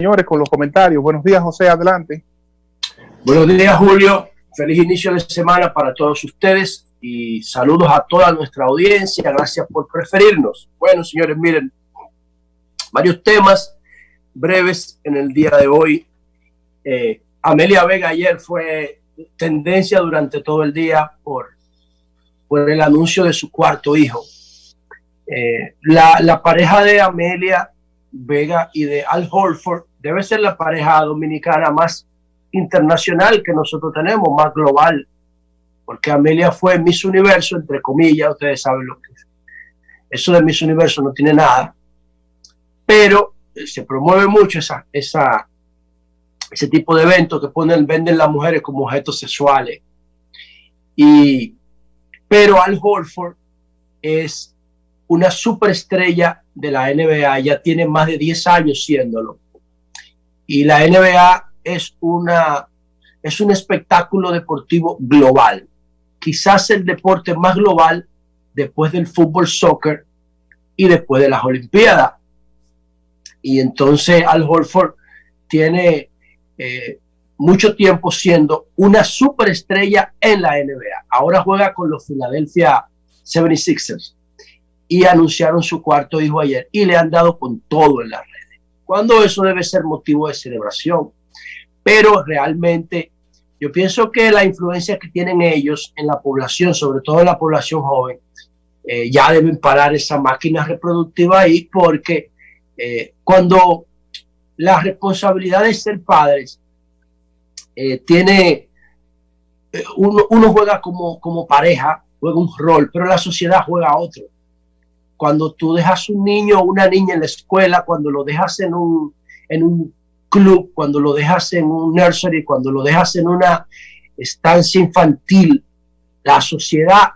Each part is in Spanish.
Señores, con los comentarios. Buenos días, José, adelante. Buenos días, Julio. Feliz inicio de semana para todos ustedes y saludos a toda nuestra audiencia. Gracias por preferirnos. Bueno, señores, miren, varios temas breves en el día de hoy. Amelia Vega ayer fue tendencia durante todo el día por el anuncio de su cuarto hijo. La pareja de Amelia Vega y de Al Horford debe ser la pareja dominicana más internacional que nosotros tenemos, más global, porque Amelia fue Miss Universo, entre comillas. Ustedes saben lo que es. Eso de Miss Universo no tiene nada, pero se promueve mucho ese tipo de eventos que venden las mujeres como objetos sexuales. Pero Al Horford es una superestrella de la NBA, ya tiene más de 10 años siéndolo. Y la NBA es un espectáculo deportivo global. Quizás el deporte más global después del fútbol, soccer y después de las Olimpiadas. Y entonces Al Horford tiene mucho tiempo siendo una superestrella en la NBA. Ahora juega con los Philadelphia 76ers. Y anunciaron su cuarto hijo ayer y le han dado con todo en las redes. Cuando eso debe ser motivo de celebración. Pero realmente yo pienso que la influencia que tienen ellos en la población, sobre todo en la población joven, ya deben parar esa máquina reproductiva ahí, porque cuando la responsabilidad de ser padres uno juega como pareja, juega un rol, pero la sociedad juega otro. Cuando tú dejas un niño o una niña en la escuela, cuando lo dejas en un club, cuando lo dejas en un nursery, cuando lo dejas en una estancia infantil, la sociedad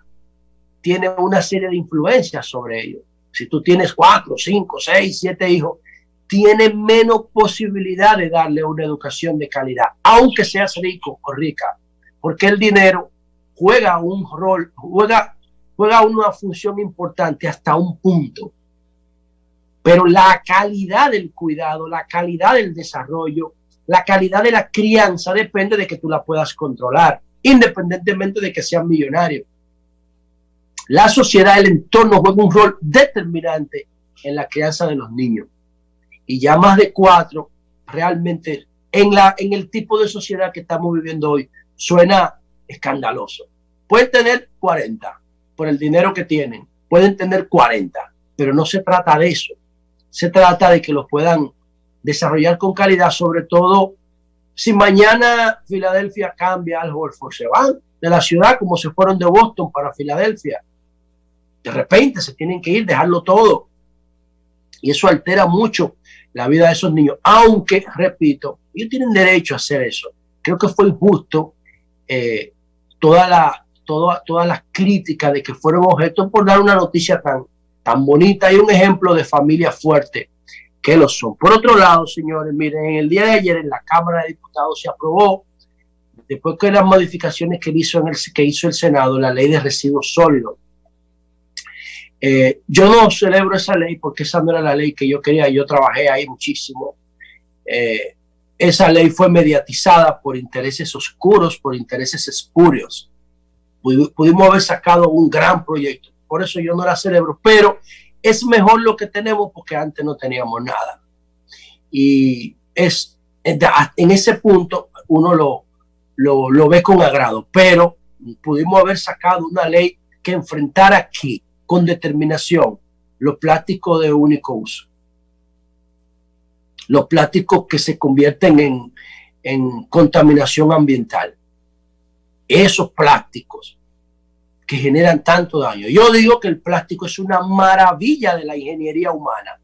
tiene una serie de influencias sobre ellos. Si tú tienes 4, 5, 6, 7 hijos, tienes menos posibilidad de darle una educación de calidad, aunque seas rico o rica, porque el dinero juega un rol, juega una función importante hasta un punto. Pero la calidad del cuidado, la calidad del desarrollo, la calidad de la crianza depende de que tú la puedas controlar, independientemente de que sean millonarios. La sociedad, el entorno juega un rol determinante en la crianza de los niños. Y ya más de 4, realmente, en el tipo de sociedad que estamos viviendo hoy, suena escandaloso. Pueden tener 40 por el dinero que tienen, pueden tener 40, pero no se trata de eso. Se trata de que los puedan desarrollar con calidad, sobre todo si mañana Filadelfia cambia, Al Horford se van de la ciudad como se fueron de Boston para Filadelfia. De repente se tienen que ir, dejarlo todo. Y eso altera mucho la vida de esos niños. Aunque, repito, ellos tienen derecho a hacer eso. Creo que fue injusto todas las críticas de que fueron objeto por dar una noticia tan bonita y un ejemplo de familia fuerte que lo son. Por otro lado, señores, miren, en el día de ayer en la Cámara de Diputados se aprobó, después de las modificaciones que hizo el Senado, la ley de residuos sólidos. Yo no celebro esa ley porque esa no era la ley que yo quería. Yo trabajé ahí muchísimo. Esa ley fue mediatizada por intereses oscuros, por intereses espurios. Pudimos haber sacado un gran proyecto. Por eso yo no la celebro, pero es mejor lo que tenemos porque antes no teníamos nada. Y en ese punto uno lo ve con agrado, pero pudimos haber sacado una ley que enfrentara aquí con determinación los plásticos de único uso, los plásticos que se convierten en contaminación ambiental, esos plásticos que generan tanto daño. Yo digo que el plástico es una maravilla de la ingeniería humana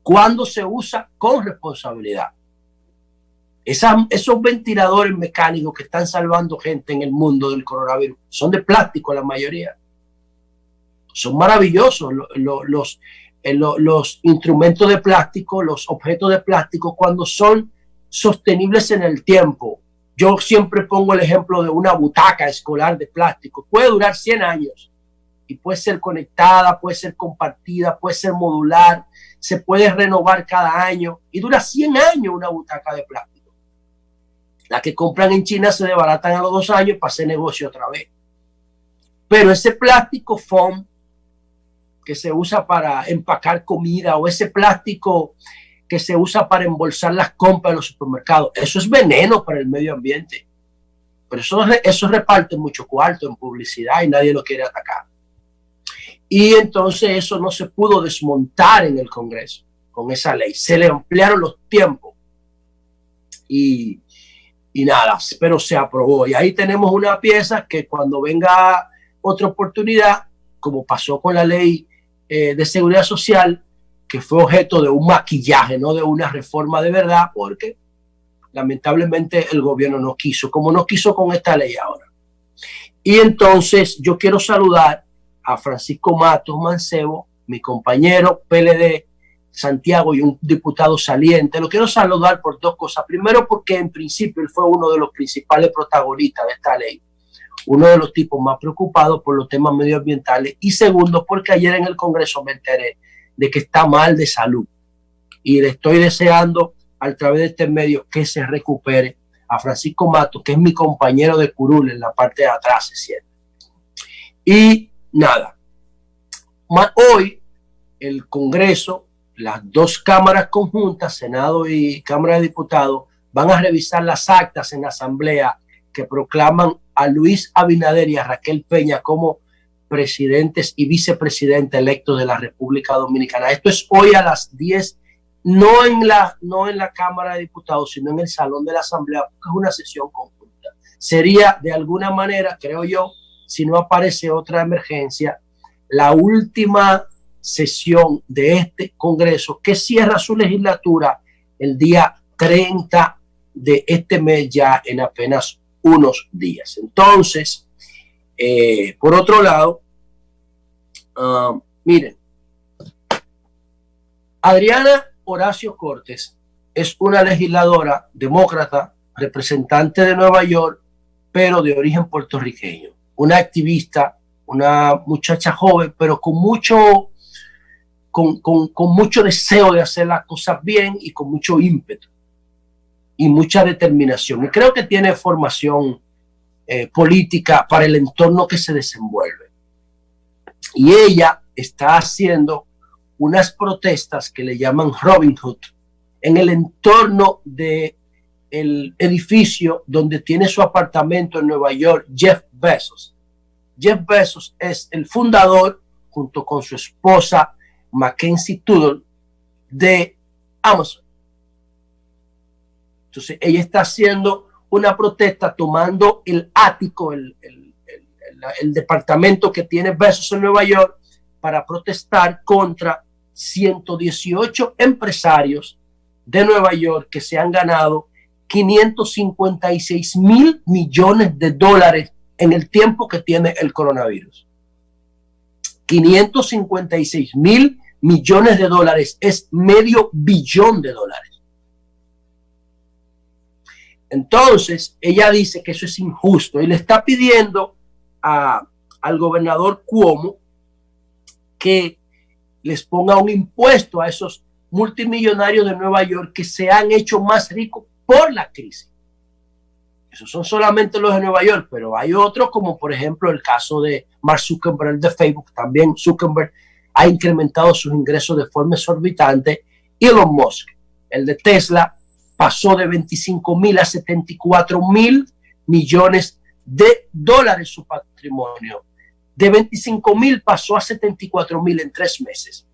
cuando se usa con responsabilidad. Esos ventiladores mecánicos que están salvando gente en el mundo del coronavirus son de plástico la mayoría. Son maravillosos los instrumentos de plástico, los objetos de plástico cuando son sostenibles en el tiempo. Yo siempre pongo el ejemplo de una butaca escolar de plástico. Puede durar 100 años y puede ser conectada, puede ser compartida, puede ser modular. se puede renovar cada año y dura 100 años una butaca de plástico. Las que compran en China se desbaratan a los 2 años para hacer negocio otra vez. Pero ese plástico foam que se usa para empacar comida o ese plástico que se usa para embolsar las compras en los supermercados, eso es veneno para el medio ambiente. Pero eso reparte mucho cuarto en publicidad y nadie lo quiere atacar. Y entonces eso no se pudo desmontar en el Congreso con esa ley. Se le ampliaron los tiempos y nada, pero se aprobó. Y ahí tenemos una pieza que cuando venga otra oportunidad, como pasó con la ley de seguridad social, que fue objeto de un maquillaje, no de una reforma de verdad, porque lamentablemente el gobierno no quiso, como no quiso con esta ley ahora. Y entonces yo quiero saludar a Francisco Matos Mancebo, mi compañero PLD Santiago y un diputado saliente. Lo quiero saludar por 2 cosas. Primero, porque en principio él fue uno de los principales protagonistas de esta ley, uno de los tipos más preocupados por los temas medioambientales. Y segundo, porque ayer en el Congreso me enteré de que está mal de salud y le estoy deseando a través de este medio que se recupere a Francisco Matos, que es mi compañero de curul en la parte de atrás, se siente. Y nada, hoy el Congreso, las 2 cámaras conjuntas, Senado y Cámara de Diputados, van a revisar las actas en la Asamblea que proclaman a Luis Abinader y a Raquel Peña como presidentes y vicepresidentes electos de la República Dominicana. Esto es hoy a las 10, no en la Cámara de Diputados, sino en el Salón de la Asamblea, porque es una sesión conjunta. Sería de alguna manera, creo yo, si no aparece otra emergencia, la última sesión de este Congreso que cierra su legislatura el día 30 de este mes, ya en apenas unos días. Entonces, por otro lado, miren, Adriana Horacio Cortes es una legisladora demócrata, representante de Nueva York, pero de origen puertorriqueño. Una activista, una muchacha joven, pero con mucho deseo de hacer las cosas bien y con mucho ímpetu y mucha determinación. Y creo que tiene formación política para el entorno que se desenvuelve. Y ella está haciendo unas protestas que le llaman Robin Hood en el entorno del edificio donde tiene su apartamento en Nueva York Jeff Bezos. Jeff Bezos es el fundador, junto con su esposa Mackenzie Tudor, de Amazon. Entonces ella está haciendo una protesta tomando el ático, el departamento que tiene Bezos en Nueva York, para protestar contra 118 empresarios de Nueva York que se han ganado $556 millones en el tiempo que tiene el coronavirus. $556 millones es $500 billion. Entonces, ella dice que eso es injusto y le está pidiendo al gobernador Cuomo que les ponga un impuesto a esos multimillonarios de Nueva York que se han hecho más ricos por la crisis. Esos son solamente los de Nueva York, pero hay otros, como por ejemplo el caso de Mark Zuckerberg de Facebook. También Zuckerberg ha incrementado sus ingresos de forma exorbitante. Elon Musk, el de Tesla, pasó de 25,000 a 74,000 millones de dólares su patrimonio. De 25,000 pasó a 74,000 en 3 meses.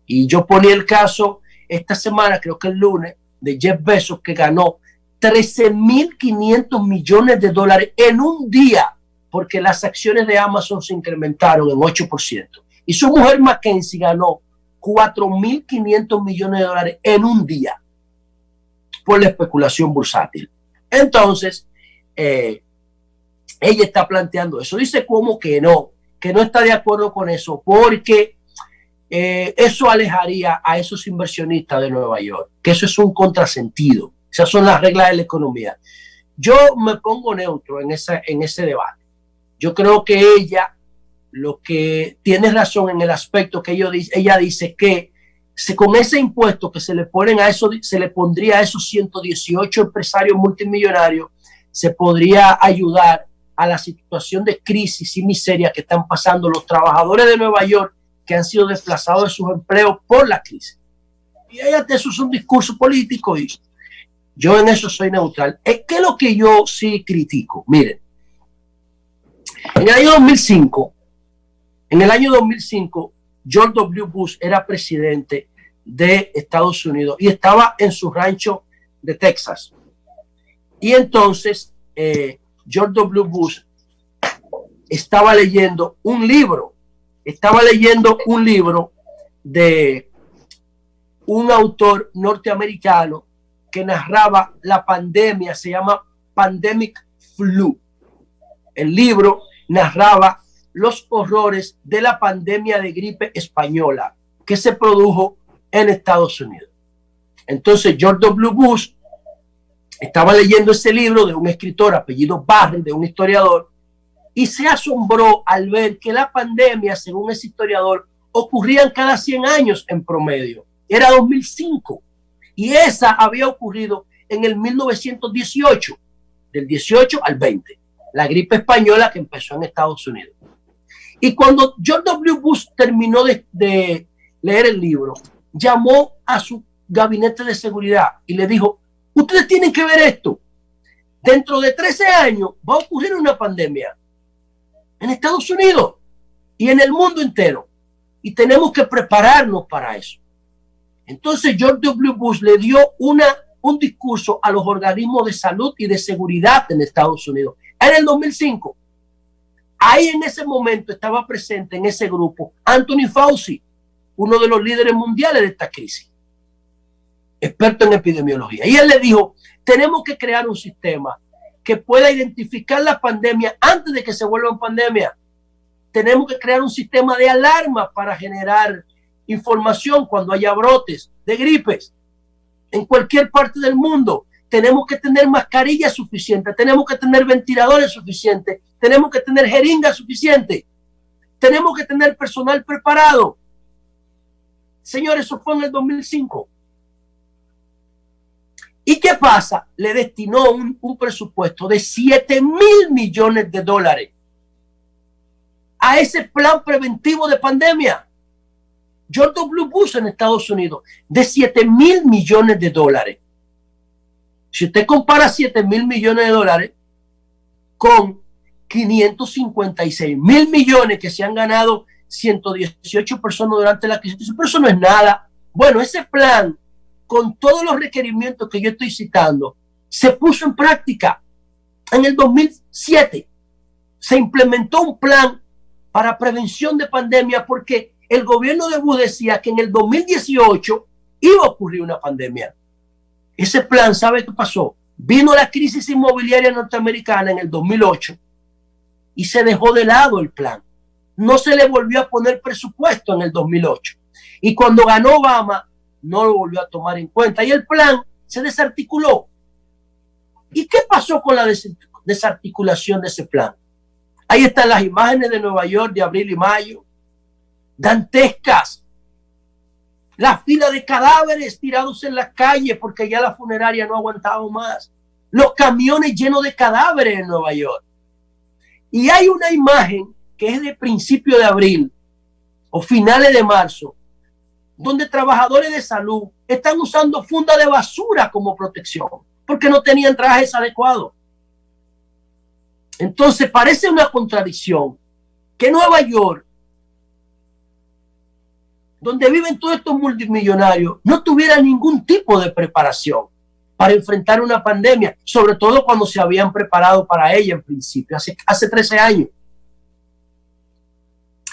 Y yo ponía el caso esta semana, creo que el lunes, de Jeff Bezos, que ganó 13,500 millones de dólares en un día, porque las acciones de Amazon se incrementaron en 8%. Y su mujer Mackenzie ganó 4,500 millones de dólares en un día por la especulación bursátil. Entonces, ella está planteando eso. Dice como que no está de acuerdo con eso, porque eso alejaría a esos inversionistas de Nueva York, que eso es un contrasentido. Esas son las reglas de la economía. Yo me pongo neutro en ese debate. Yo creo que ella lo que tiene razón en el aspecto que ella dice que con ese impuesto que se le ponen a eso, se le pondría a esos 118 empresarios multimillonarios, se podría ayudar a la situación de crisis y miseria que están pasando los trabajadores de Nueva York que han sido desplazados de sus empleos por la crisis. Y eso es un discurso político y yo en eso soy neutral. ¿Qué es lo que yo sí critico? Miren, en el año 2005, George W. Bush era presidente de Estados Unidos y estaba en su rancho de Texas. Y entonces George W. Bush estaba leyendo un libro de un autor norteamericano que narraba la pandemia, se llama Pandemic Flu. El libro narraba los horrores de la pandemia de gripe española que se produjo en Estados Unidos. Entonces George W. Bush estaba leyendo ese libro de un escritor apellido Barry, de un historiador, y se asombró al ver que la pandemia, según ese historiador, ocurrían cada 100 años en promedio. Era 2005 y esa había ocurrido en el 1918, del 18 al 20, la gripe española que empezó en Estados Unidos. Y cuando George W. Bush terminó de leer el libro, llamó a su gabinete de seguridad y le dijo: ustedes tienen que ver esto. Dentro de 13 años va a ocurrir una pandemia en Estados Unidos y en el mundo entero. Y tenemos que prepararnos para eso. Entonces George W. Bush le dio un discurso a los organismos de salud y de seguridad en Estados Unidos. En el 2005. Ahí en ese momento estaba presente en ese grupo Anthony Fauci, uno de los líderes mundiales de esta crisis, experto en epidemiología. Y él le dijo: tenemos que crear un sistema que pueda identificar la pandemia antes de que se vuelva en pandemia. Tenemos que crear un sistema de alarma para generar información cuando haya brotes de gripes en cualquier parte del mundo. Tenemos que tener mascarillas suficientes, tenemos que tener ventiladores suficientes, tenemos que tener jeringas suficientes, tenemos que tener personal preparado. Señores, eso fue en el 2005. ¿Y qué pasa? Le destinó un presupuesto de 7,000 millones de dólares a ese plan preventivo de pandemia. George W. Bush en Estados Unidos, de 7,000 millones de dólares. Si usted compara 7,000 millones de dólares con 556,000 millones que se han ganado 118 personas durante la crisis, pero eso no es nada. Bueno, ese plan, con todos los requerimientos que yo estoy citando, se puso en práctica. En el 2007 se implementó un plan para prevención de pandemia porque el gobierno de Bush decía que en el 2018 iba a ocurrir una pandemia. Ese plan, ¿sabe qué pasó? Vino la crisis inmobiliaria norteamericana en el 2008 y se dejó de lado el plan. No se le volvió a poner presupuesto en el 2008. Y cuando ganó Obama, no lo volvió a tomar en cuenta y el plan se desarticuló. ¿Y qué pasó con la desarticulación de ese plan? Ahí están las imágenes de Nueva York de abril y mayo, dantescas. La fila de cadáveres tirados en las calles porque ya la funeraria no ha aguantado más. Los camiones llenos de cadáveres en Nueva York. Y hay una imagen que es de principio de abril o finales de marzo, donde trabajadores de salud están usando fundas de basura como protección porque no tenían trajes adecuados. Entonces parece una contradicción que Nueva York, donde viven todos estos multimillonarios, no tuviera ningún tipo de preparación para enfrentar una pandemia, sobre todo cuando se habían preparado para ella en principio, hace 13 años.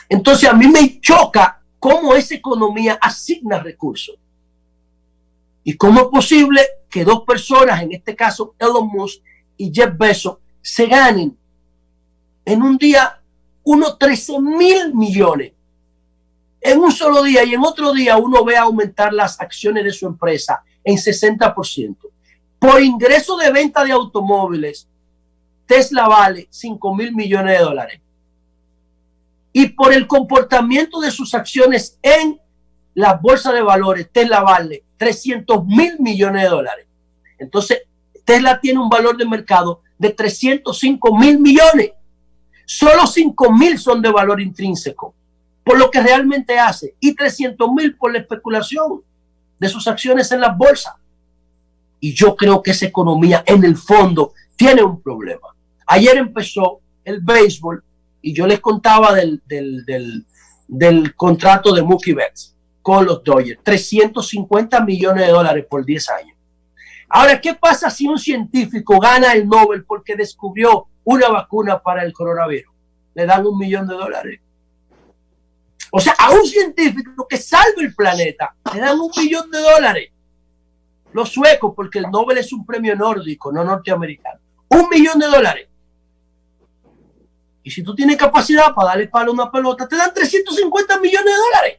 Entonces a mí me choca cómo esa economía asigna recursos. Y cómo es posible que dos personas, en este caso Elon Musk y Jeff Bezos, se ganen en un día unos 13,000 millones. En un solo día y en otro día uno ve aumentar las acciones de su empresa en 60%. Por ingreso de venta de automóviles, Tesla vale 5,000 millones de dólares. Y por el comportamiento de sus acciones en las bolsas de valores, Tesla vale 300.000 millones de dólares. Entonces, Tesla tiene un valor de mercado de 305.000 millones. Solo 5.000 son de valor intrínseco, por lo que realmente hace, y 300.000 por la especulación de sus acciones en las bolsas. Y yo creo que esa economía, en el fondo, tiene un problema. Ayer empezó el béisbol y yo les contaba del contrato de Mookie Betts con los Dodgers, 350 millones de dólares por 10 años. Ahora, ¿qué pasa si un científico gana el Nobel porque descubrió una vacuna para el coronavirus? Le dan $1 millón. O sea, a un científico que salve el planeta, le dan $1 millón. Los suecos, porque el Nobel es un premio nórdico, no norteamericano. $1 millón. Y si tú tienes capacidad para darle palo a una pelota, te dan 350 millones de dólares.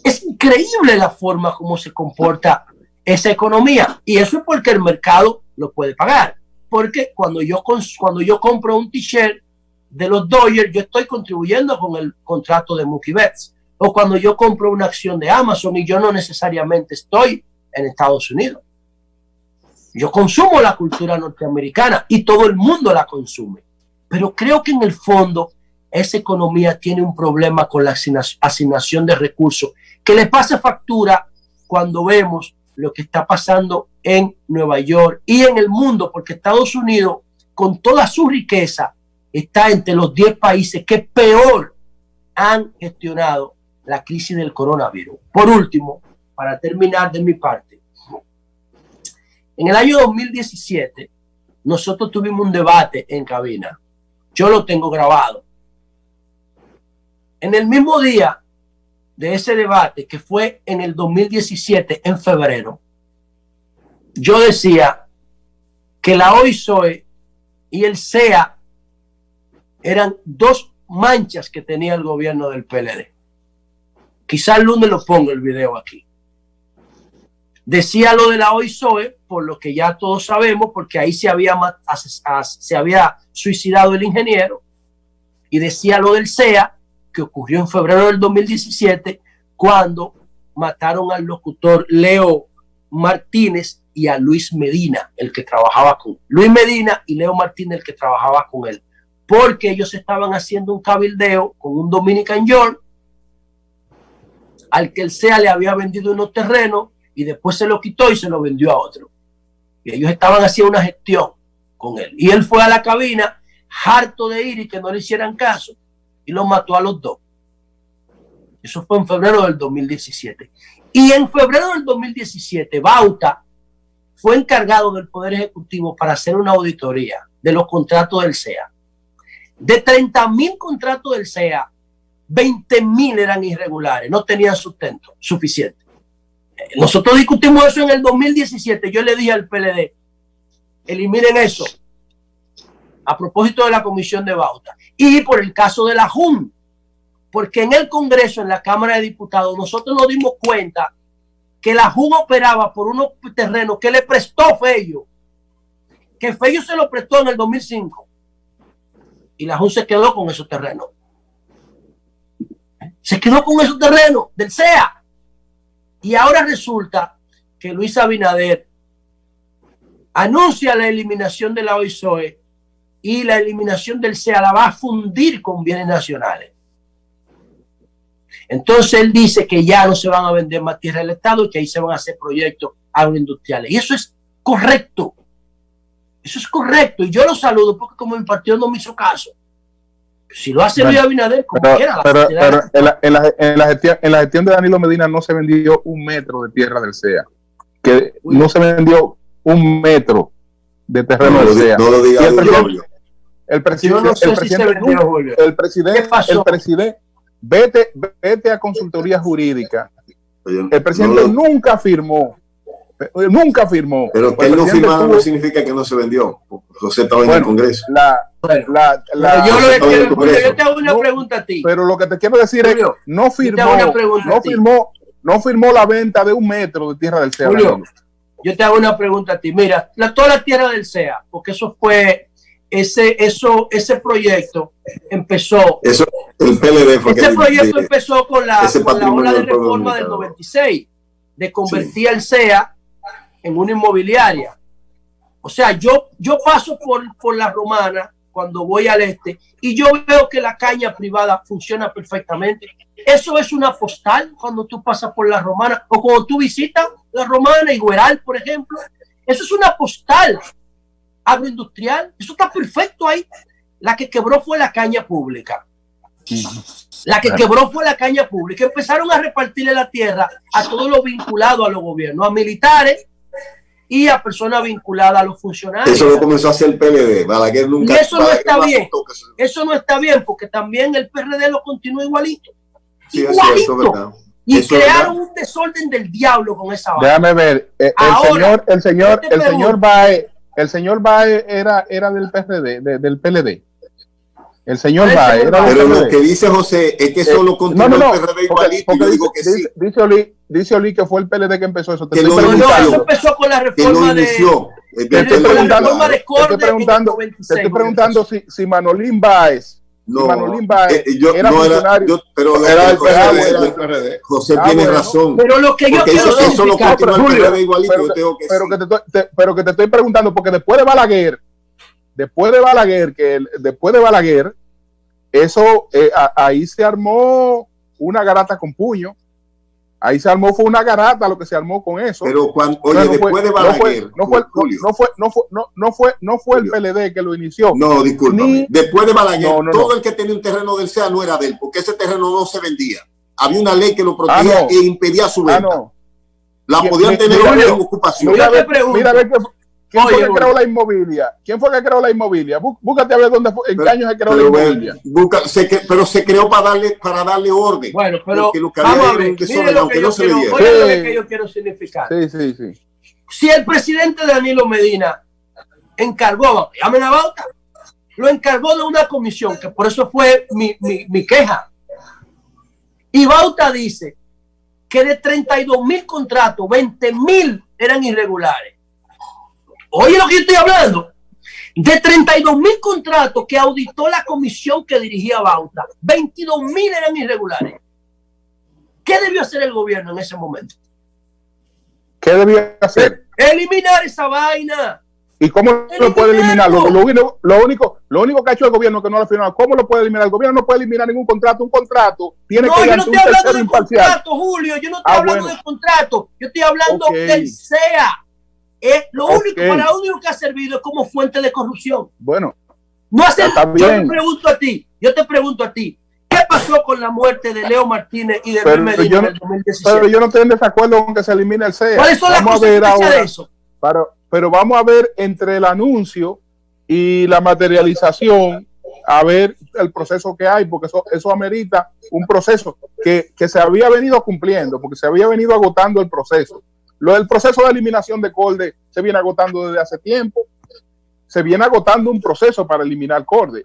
Es increíble la forma como se comporta esa economía. Y eso es porque el mercado lo puede pagar. Porque cuando yo compro un t-shirt de los Dodgers, yo estoy contribuyendo con el contrato de Mookie Betts. O cuando yo compro una acción de Amazon y yo no necesariamente estoy en Estados Unidos. Yo consumo la cultura norteamericana y todo el mundo la consume. Pero creo que en el fondo esa economía tiene un problema con la asignación de recursos que le pasa factura cuando vemos lo que está pasando en Nueva York y en el mundo, porque Estados Unidos, con toda su riqueza, está entre los 10 países que peor han gestionado la crisis del coronavirus. Por último, para terminar de mi parte, en el año 2017, nosotros tuvimos un debate en cabina. Yo lo tengo grabado. En el mismo día de ese debate, que fue en el 2017, en febrero, yo decía que la OISOE y el SEA eran dos manchas que tenía el gobierno del PLD. Quizá el lunes lo pongo el video aquí. Decía lo de la OISOE, por lo que ya todos sabemos, porque ahí se había suicidado el ingeniero, y decía lo del SEA, que ocurrió en febrero del 2017, cuando mataron al locutor Leo Martínez y a Luis Medina, el que trabajaba con Luis Medina y Leo Martínez, el que trabajaba con él, porque ellos estaban haciendo un cabildeo con un Dominican York, al que el SEA le había vendido unos terrenos, y después se lo quitó y se lo vendió a otro. Y ellos estaban haciendo una gestión con él. Y él fue a la cabina, harto de ir y que no le hicieran caso, y los mató a los dos. Eso fue en febrero del 2017. Y en febrero del 2017, Bauta fue encargado del Poder Ejecutivo para hacer una auditoría de los contratos del SEA. De 30.000 contratos del SEA, 20.000 eran irregulares, no tenían sustento suficiente. Nosotros discutimos eso en el 2017. Yo le dije al PLD, eliminen eso, a propósito de la comisión de Bauta. Y por el caso de la JUN, porque en el Congreso, en la Cámara de Diputados, nosotros nos dimos cuenta que la JUN operaba por unos terrenos que le prestó Fello, que Fello se lo prestó en el 2005, y la JUN se quedó con esos terrenos. Se quedó con esos terrenos del SEA. Y ahora resulta que Luis Abinader anuncia la eliminación de la OISOE y la eliminación del SEA la va a fundir con bienes nacionales. Entonces él dice que ya no se van a vender más tierra del Estado y que ahí se van a hacer proyectos agroindustriales. Y eso es correcto. Eso es correcto. Y yo lo saludo porque como mi partido no me hizo caso. Si lo hace Luis Abinader, como quiera. Pero en la gestión de Danilo Medina no se vendió un metro de tierra del SEA. Que no se vendió un metro de terreno del SEA. No lo diga el presidente, vete a consultoría jurídica. El presidente nunca firmó. Pero que él no firmara no significa que no se vendió. José estaba en el Congreso. Yo te hago una pregunta a ti. Pero lo que te quiero decir es, no firmó la venta de un metro de tierra del SEA. Julio, yo te hago una pregunta a ti. Mira, toda la tierra del SEA, porque eso fue ese proyecto empezó. El PLD fue ese proyecto empezó con la ola de reforma del 96, de convertir el CEA en una inmobiliaria. O sea, yo paso por la Romana cuando voy al este y yo veo que la caña privada funciona perfectamente. Eso es una postal cuando tú pasas por la Romana o cuando tú visitas la Romana y Gueral, por ejemplo. Eso es una postal agroindustrial. Eso está perfecto ahí. La que quebró fue la caña pública. La que quebró fue la caña pública. Empezaron a repartirle la tierra a todos los vinculados a los gobiernos, a militares y a personas vinculadas a los funcionarios. Eso lo comenzó a hacer el PLD. Balaguer nunca. Y eso no está bien. Eso no está bien porque también el PRD lo continúa igualito. Sí, igualito. Eso es verdad. Y eso crearon un desorden del diablo con esa vaina. Déjame ver. El señor Bae era del PRD, del PLD. El señor Bae era del Pero PLD. lo que dice José es que solo continuó el PRD igualito. Porque yo digo que sí. Dice Oli que fue el PLD que empezó eso. No, eso empezó con la reforma de Te estoy preguntando si Manolín Báez era funcionario. Era del PRD. José tiene razón. Pero lo que yo quiero eso lo continuó el PRD igualito. Pero que te estoy preguntando, porque después de Balaguer, eso ahí se armó una garata con puño. Ahí se armó, fue una garata lo que se armó con eso. Pero después de Balaguer, no fue el PLD que lo inició. No, discúlpame. Después de Balaguer, todo el que tenía un terreno del CEA no era de él, porque ese terreno no se vendía. Había una ley que lo protegía e impedía su venta. La podían tener en ocupación. Mira a ver ¿quién fue que creó la inmobilia? ¿Quién fue que creó la inmobilia? Búscate a ver dónde fue, en qué año se creó la inmobilia. Pero se creó para darle orden. Bueno, pero lo que había era un desorden, aunque no se le diera. Oye, lo que yo quiero significar. Sí. Si el presidente Danilo Medina encargó, llamen a Bauta, lo encargó de una comisión, que por eso fue mi queja. Y Bauta dice que de 32,000 contratos, 20,000 eran irregulares. Oye lo que yo estoy hablando. De 32,000 contratos que auditó la comisión que dirigía Bauta, 22,000 eran irregulares. ¿Qué debió hacer el gobierno en ese momento? ¿Qué debió hacer? Eliminar esa vaina. ¿Y cómo lo puede eliminar? Lo único que ha hecho el gobierno que no lo ha firmado, ¿cómo lo puede eliminar? El gobierno no puede eliminar ningún contrato. Un contrato tiene que ir ante un tercero imparcial. Contrato, Julio, yo no estoy hablando de contrato. Yo estoy hablando del CEA. Lo único que ha servido es como fuente de corrupción. Bueno, no hace. Yo te pregunto a ti, ¿qué pasó con la muerte de Leo Martínez y de Luis Medina en el 2017? Pero yo no estoy en desacuerdo con que se elimine el CEA. ¿Cuáles son las consecuencias de eso? Pero vamos a ver entre el anuncio y la materialización, a ver el proceso que hay, porque eso amerita un proceso que se había venido cumpliendo, porque se había venido agotando el proceso. Lo del proceso de eliminación de CORDE se viene agotando desde hace tiempo. Se viene agotando un proceso para eliminar CORDE.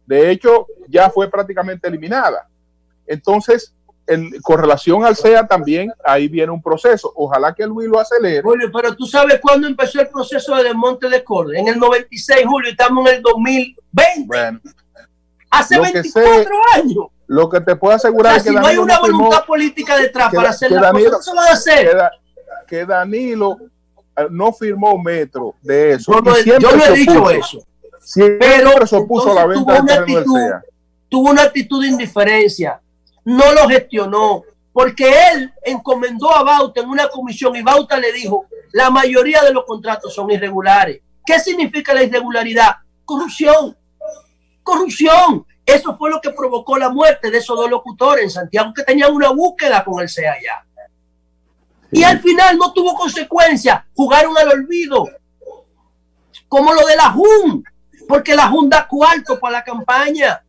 De hecho, ya fue prácticamente eliminada. Entonces, con relación al CEA también, ahí viene un proceso. Ojalá que Luis lo acelere. Julio, pero tú sabes cuándo empezó el proceso de desmonte de CORDE. En el 96, Julio, estamos en el 2020. Bueno, hace 24 años. Lo que te puedo asegurar es que si no hay una voluntad política detrás para hacer las cosas, no se van a hacer. Que Danilo no firmó metro de eso. Yo no he dicho eso. Pero se opuso a la venta del terreno del CEA. Tuvo una actitud de indiferencia. No lo gestionó. Porque él encomendó a Bauta en una comisión y Bauta le dijo, la mayoría de los contratos son irregulares. ¿Qué significa la irregularidad? Corrupción. Corrupción. Eso fue lo que provocó la muerte de esos dos locutores en Santiago que tenían una búsqueda con el CEA ya. Y al final no tuvo consecuencias, jugaron al olvido, como lo de la JUN, porque la JUN da cuarto para la campaña,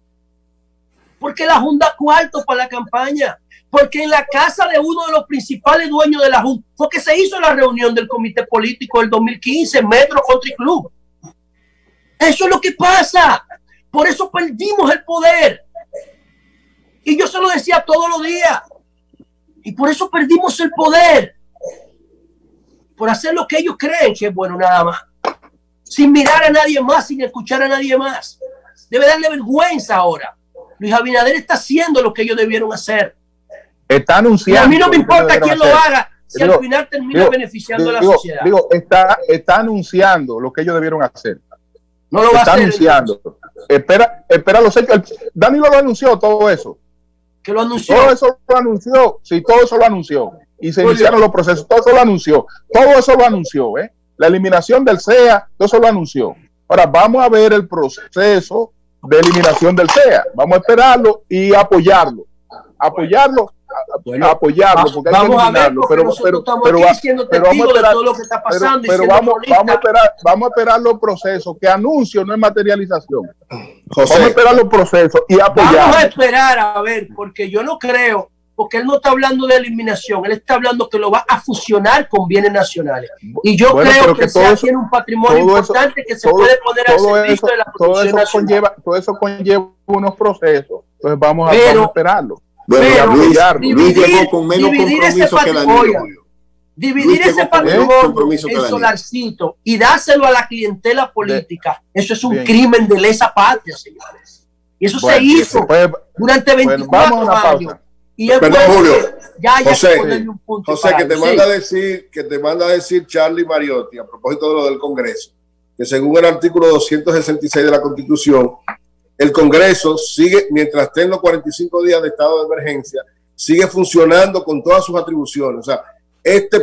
porque en la casa de uno de los principales dueños de la JUN fue que se hizo la reunión del comité político del 2015 en Metro Country Club. Eso es lo que pasa, por eso perdimos el poder, y yo se lo decía todos los días. Y por eso perdimos el poder. Por hacer lo que ellos creen que es bueno nada más. sin mirar a nadie más, sin escuchar a nadie más. Debe darle vergüenza ahora. Luis Abinader está haciendo lo que ellos debieron hacer. Está anunciando. Y a mí no me importa quién lo haga, si al final termina beneficiando a la sociedad. Está anunciando lo que ellos debieron hacer. No lo va a hacer. Está anunciando. Espera los hechos. Danilo lo anunció todo eso. ¿Que lo anunció? Todo eso lo anunció. Sí, todo eso lo anunció. Y se iniciaron los procesos. Todo eso lo anunció. Todo eso lo anunció. La eliminación del CEA, todo eso lo anunció. Ahora vamos a ver el proceso de eliminación del CEA. Vamos a esperarlo y apoyarlo. Apoyarlo, porque hay que eliminarlo. Pero vamos a esperar los procesos, que anuncio no es materialización. José, vamos a esperar los procesos y apoyarlo. Vamos a esperar a ver, porque yo no creo, porque él no está hablando de eliminación, él está hablando que lo va a fusionar con bienes nacionales. Y yo creo que SEA tiene un patrimonio importante que se puede poner al servicio de la producción nacional. Todo eso conlleva unos procesos. Entonces vamos a esperarlo. Bueno, Luis llegó con menos compromiso que Danilo. Dividir ese patrimonio en Solarcito y dárselo a la clientela política, eso es un crimen de lesa patria, señores. Y eso se hizo durante 24 años. Y es perdón, Julio. José, que te manda a decir Charlie Mariotti a propósito de lo del Congreso, que según el artículo 266 de la Constitución, el Congreso sigue, mientras esté en los 45 días de estado de emergencia, sigue funcionando con todas sus atribuciones. O sea,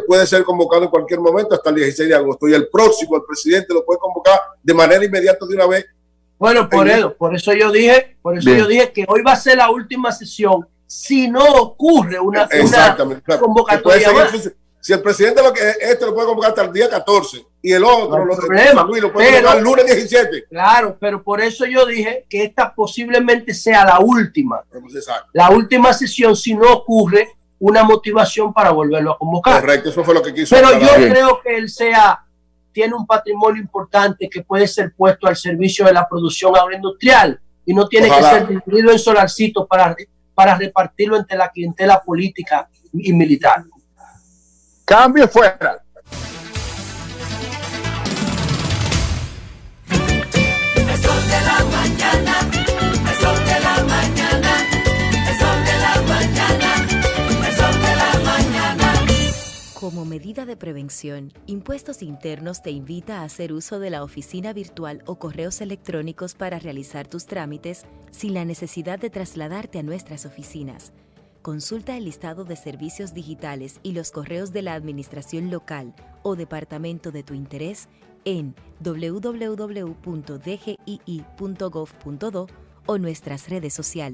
puede ser convocado en cualquier momento hasta el 16 de agosto y el próximo, el presidente lo puede convocar de manera inmediata de una vez. Bueno, por eso yo dije que hoy va a ser la última sesión si no ocurre una convocatoria más. Si el presidente lo puede convocar hasta el día 14 y el otro lo puede convocar el lunes 17. Claro, pero por eso yo dije que esta posiblemente sea la última. La última sesión si no ocurre una motivación para volverlo a convocar. Correcto, eso fue lo que quiso. Pero yo creo que el SEA tiene un patrimonio importante que puede ser puesto al servicio de la producción agroindustrial y no tiene que ser dividido en solarcitos para repartirlo entre la clientela política y militar. Cambio fuera. El sol de la mañana, el sol de la mañana, el sol de la mañana, el sol de la mañana. Como medida de prevención, Impuestos Internos te invita a hacer uso de la oficina virtual o correos electrónicos para realizar tus trámites sin la necesidad de trasladarte a nuestras oficinas. Consulta el listado de servicios digitales y los correos de la administración local o departamento de tu interés en www.dgii.gov.do o nuestras redes sociales.